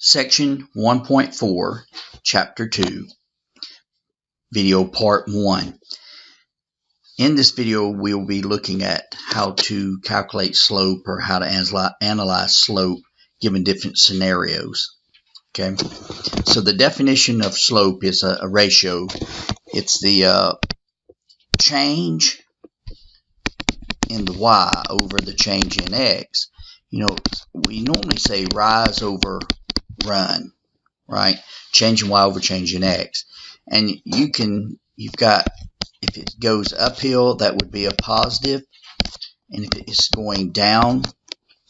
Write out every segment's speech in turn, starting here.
Section 1.4, Chapter 2, Video Part 1. In this video, we'll be looking at how to calculate slope or how to analyze slope given different scenarios. Okay, so the definition of slope is a ratio. It's the change in the y over the change in x. You know, we normally say rise over run, right? Change in y over change in x. And you've got, if it goes uphill, that would be a positive. And if it's going down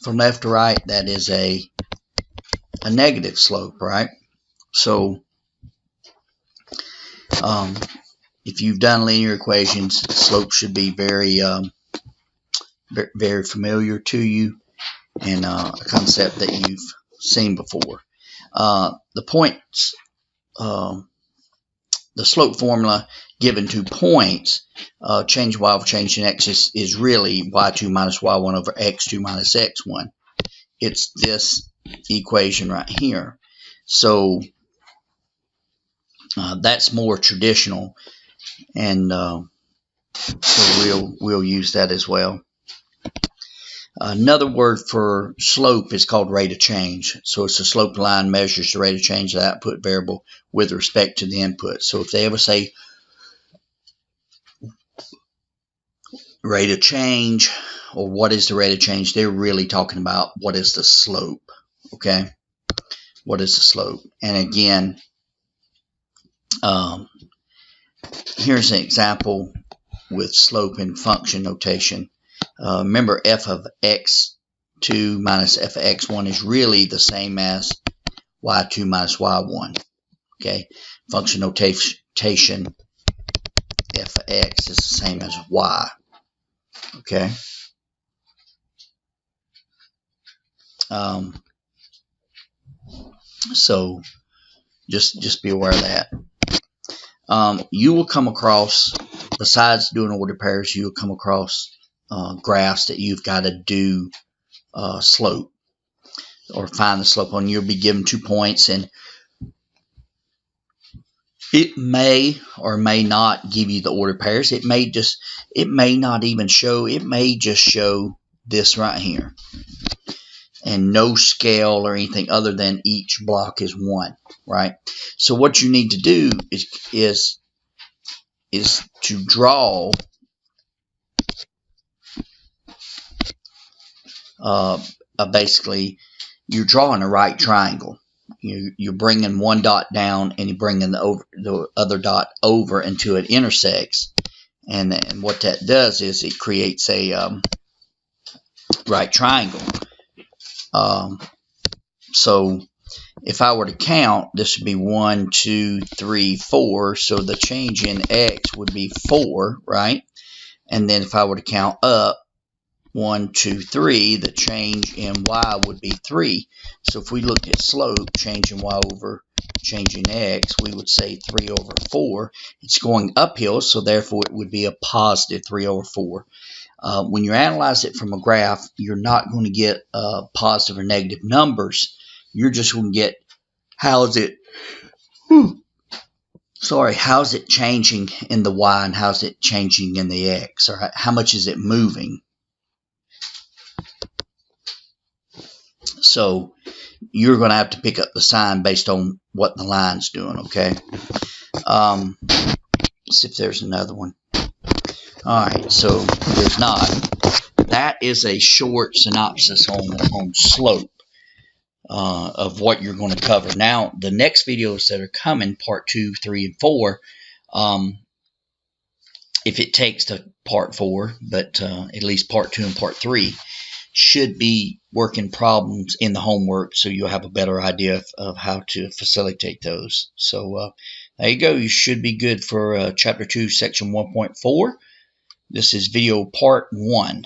from left to right, that is a negative slope, right? So if you've done linear equations, slope should be very familiar to you, and a concept that you've seen before. The points, the slope formula given to points, change y over change in x is really y2 minus y1 over x2 minus x1. It's this equation right here. So that's more traditional, and so we'll use that as well. Another word for slope is called rate of change. So it's a slope line measures the rate of change of the output variable with respect to the input. So if they ever say rate of change or what is the rate of change, they're really talking about what is the slope. Okay, what is the slope? And again, here's an example with slope in function notation. Remember, f of x2 minus f of x1 is really the same as y2 minus y1. Okay, function notation, f of x is the same as y. Okay, so just be aware of that. You will come across, besides doing ordered pairs, you will come across graphs that you've got to do slope or find the slope on. You'll be given 2 points, and it may or may not give you the ordered pairs. It may not even show. It may just show this right here, and no scale or anything other than each block is 1, right? So what you need to do is to draw basically you're drawing a right triangle. You're bringing one dot down and you're bringing the other dot over until it intersects, and what that does is it creates a right triangle. So if I were to count, this would be 1, 2, 3, 4. So the change in x would be 4, right? And then if I were to count up, 1, 2, 3, the change in y would be 3. So if we looked at slope, change in y over change in x, we would say 3 over 4. It's going uphill, so therefore it would be a positive 3 over 4. When you analyze it from a graph, you're not going to get positive or negative numbers. You're just going to get how's it changing in the y and how's it changing in the x, or how much is it moving. So you're going to have to pick up the sign based on what the line's doing, okay? Let's see if there's another one. Alright, so there's not. That is a short synopsis on slope of what you're going to cover. Now, the next videos that are coming, part 2, 3, and 4, if it takes to part 4, but at least part 2 and part 3, should be working problems in the homework, so you'll have a better idea of how to facilitate those. So there you go. You should be good for Chapter 2, Section 1.4. This is video part 1.